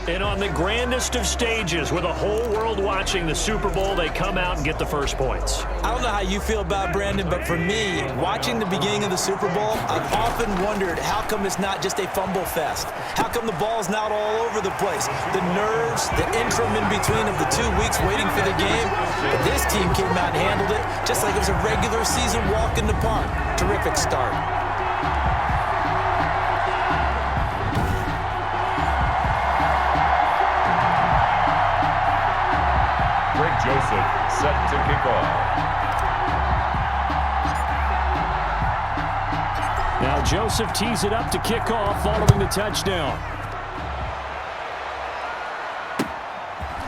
And on the grandest of stages, with the whole world watching the Super Bowl, they come out and get the first points. I don't know how you feel about Brandon, but for me, watching the beginning of the Super Bowl, I've often wondered how come it's not just a fumble fest? How come the ball's not all over the place? The nerves, the interim in between of the 2 weeks waiting for the game. But this team came out and handled it just like it was a regular season walk in the park. Terrific start. Joseph set to kick off. Now Joseph tees it up to kick off following the touchdown.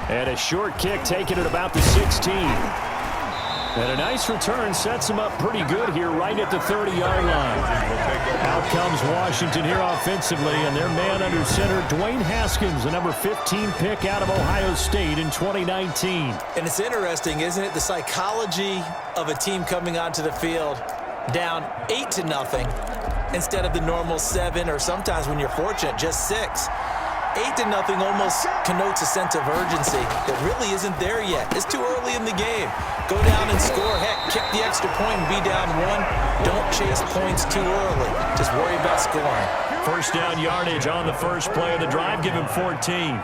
And a short kick taken at about the 16. And a nice return sets him up pretty good here right at the 30-yard line. Out comes Washington here offensively, and their man under center, Dwayne Haskins, the number 15 pick out of Ohio State in 2019. And it's interesting, isn't it, the psychology of a team coming onto the field down 8-0 instead of the normal 7, or sometimes when you're fortunate, just 6. 8-0 almost connotes a sense of urgency that really isn't there yet. It's too early in the game. Go down and score. Heck, kick the extra point and be down 1. Don't chase points too early. Just worry about scoring. First down yardage on the first play of the drive. Give him 14.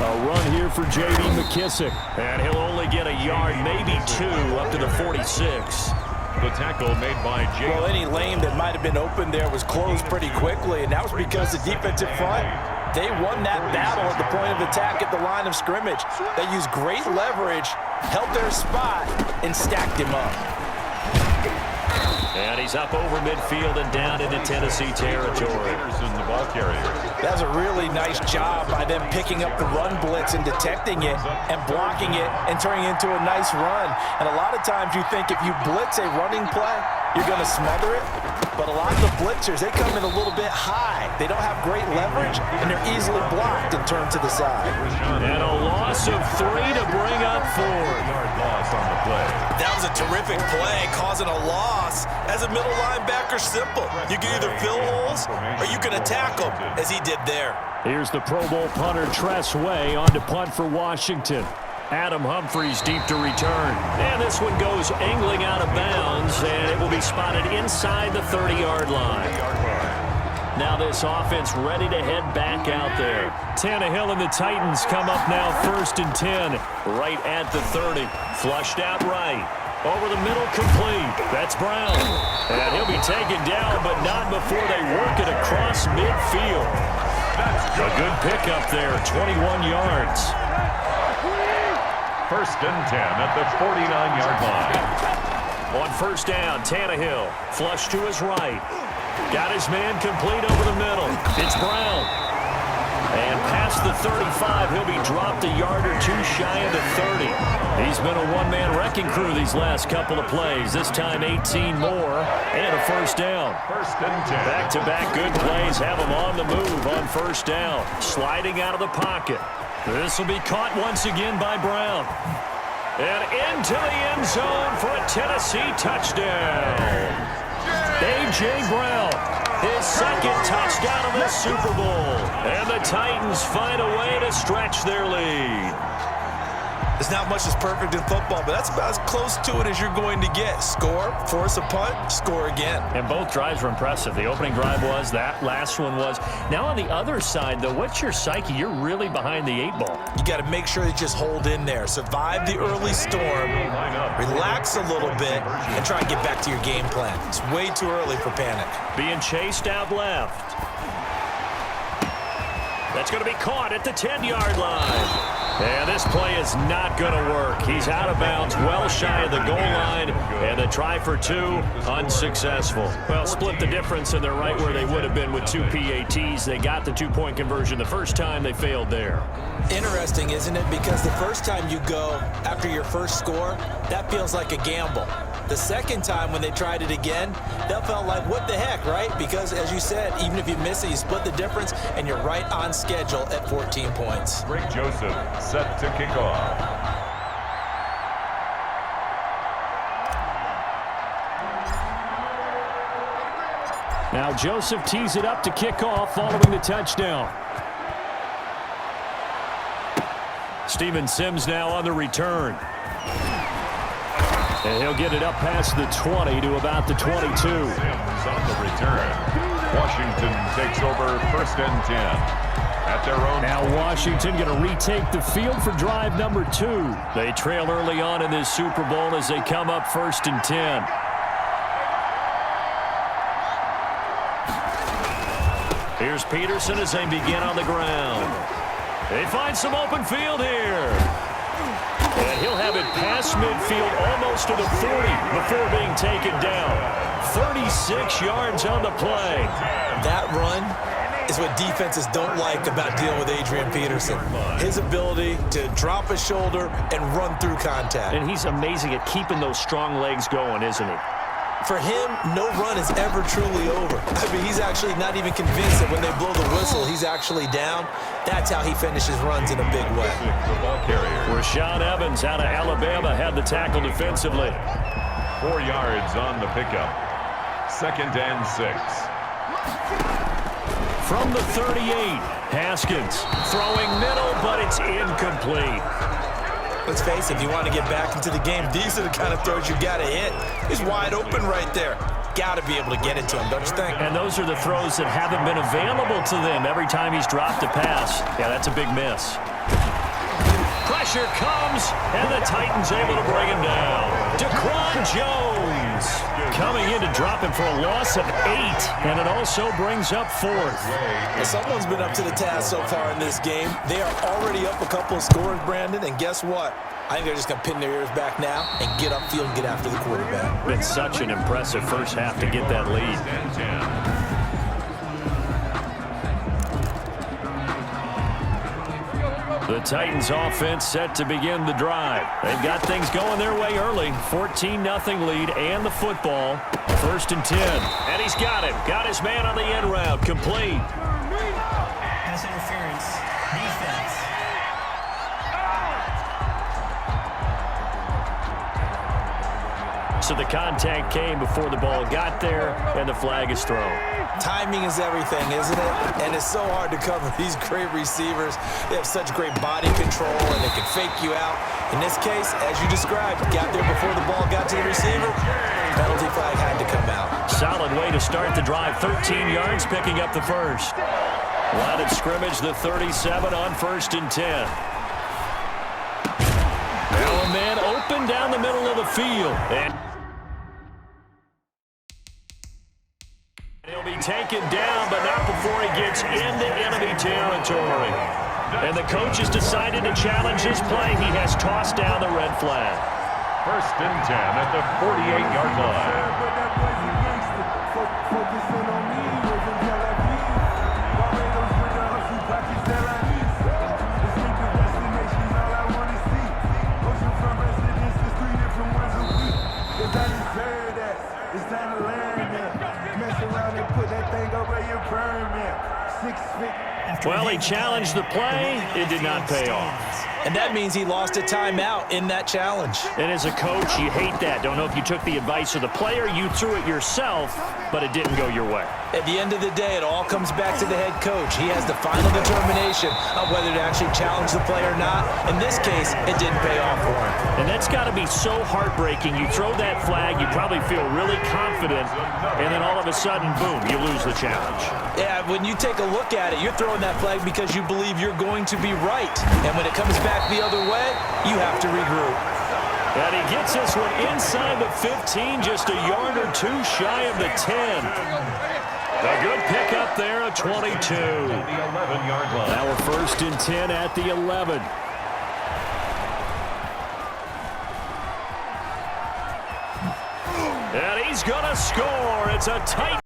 A run here for J.D. McKissick. And he'll only get a yard, maybe 2, up to the 46. The tackle made by Jay. Well, any lane that might have been open there was closed pretty quickly, and that was because the defensive front, they won that battle at the point of attack at the line of scrimmage. They used great leverage, held their spot, and stacked him up. And he's up over midfield and down into Tennessee territory. The ball carrier. That was a really nice job by them picking up the run blitz and detecting it and blocking it and turning it into a nice run. And a lot of times you think if you blitz a running play, you're going to smother it. But a lot of the blitzers, they come in a little bit high. They don't have great leverage, and they're easily blocked and turned to the side. And a loss of 3 to bring up 4. Yard loss on the play. That was a terrific play, causing a loss. As a middle linebacker, simple. You can either fill holes or you can attack them, as he did there. Here's the Pro Bowl punter Tress Way on to punt for Washington. Adam Humphries deep to return. And this one goes angling out of bounds, and it will be spotted inside the 30-yard line. Now this offense ready to head back out there. Tannehill and the Titans come up now 1st and 10, right at the 30. Flushed out right. Over the middle, complete. That's Brown. And he'll be taken down, but not before they work it across midfield. A good pickup there, 21 yards. 1st and 10 at the 49-yard line. On 1st down, Tannehill. Flush to his right. Got his man complete over the middle. It's Brown. And past the 35, he'll be dropped a yard or 2 shy of the 30. He's been a one-man wrecking crew these last couple of plays. This time 18 more and a 1st down. 1st and 10. Back-to-back good plays have him on the move on 1st down. Sliding out of the pocket. This will be caught once again by Brown. And into the end zone for a Tennessee touchdown. A.J. Brown, his 2nd touchdown of the Super Bowl. And the Titans find a way to stretch their lead. There's not much that's perfect in football, but that's about as close to it as you're going to get. Score, force a punt, score again. And both drives were impressive. The opening drive was, that last one was. Now on the other side, though, what's your psyche? You're really behind the 8 ball. You got to make sure you just hold in there. Survive the early storm, relax a little bit, and try and get back to your game plan. It's way too early for panic. Being chased out left. That's going to be caught at the 10-yard line. And this play is not going to work. He's out of bounds, well shy of the goal line, and the try for 2, unsuccessful. Well, split the difference, and they're right where they would have been with 2 PATs. They got the 2-point conversion the first time. They failed there. Interesting, isn't it? Because the first time you go after your first score, that feels like a gamble. The second time when they tried it again, that felt like, what the heck, right? Because, as you said, even if you miss it, you split the difference, and you're right on schedule at 14 points. Greg Joseph set to kick off. Now Joseph tees it up to kick off following the touchdown. Steven Sims now on the return. And he'll get it up past the 20 to about the 22. Sims on the return. Washington takes over 1st and 10 at their own. Now Washington going to retake the field for drive number 2. They trail early on in this Super Bowl as they come up 1st and 10. Here's Peterson as they begin on the ground. They find some open field here. And he'll have it past midfield almost to the 40 before being taken down. 36 yards on the play. That run is what defenses don't like about dealing with Adrian Peterson. His ability to drop a shoulder and run through contact. And he's amazing at keeping those strong legs going, isn't he? For him, no run is ever truly over. I mean, he's actually not even convinced that when they blow the whistle, he's actually down. That's how he finishes runs in a big way. The ball carrier. Rashaan Evans out of Alabama had the tackle defensively. 4 yards on the pickup. 2nd and 6. From the 38, Haskins throwing middle, but it's incomplete. Let's face it, if you want to get back into the game, these are the kind of throws you got to hit. He's wide open right there. Got to be able to get it to him, don't you think? And those are the throws that haven't been available to them every time he's dropped a pass. Yeah, that's a big miss. Pressure comes, and the Titans able to bring him down. Daquan Jones coming in to drop him for a loss of 8, and it also brings up 4th. Well, someone's been up to the task so far in this game. They are already up a couple of scores, Brandon, and guess what? I think they're just going to pin their ears back now and get upfield and get after the quarterback. Been such an impressive first half to get that lead. The Titans offense set to begin the drive. They've got things going their way early. 14-0 lead and the football. 1st and 10. And he's got it. Got his man on the end route. Complete. Pass interference. Defense. So the contact came before the ball got there, and the flag is thrown. Timing is everything, isn't it? And it's so hard to cover these great receivers. They have such great body control, and they can fake you out. In this case, as you described, got there before the ball got to the receiver. Penalty flag had to come out. Solid way to start the drive. 13 yards, picking up the first. Line of scrimmage, the 37 on 1st and 10. Now a man open down the middle of the field. And he'll be taken down, but not before he gets into enemy territory. And the coach has decided to challenge his play. He has tossed down the red flag. 1st and 10 at the 48-yard line. Well, he challenged the play. It did not pay off. And that means he lost a timeout in that challenge. And as a coach, you hate that. Don't know if you took the advice of the player, you threw it yourself, but it didn't go your way. At the end of the day, it all comes back to the head coach. He has the final determination on whether to actually challenge the play or not. In this case, it didn't pay off for him. And that's got to be so heartbreaking. You throw that flag, you probably feel really confident, and then all of a sudden, boom, you lose the challenge. Yeah, when you take a look at it, you're throwing that flag because you believe you're going to be right. And when it comes back the other way, you have to regroup. And he gets this one inside the 15, just a yard or two shy of the 10. A good pickup there, a 22. The 11-yard line. Now we're 1st and 10 at the 11. And he's going to score. It's a tight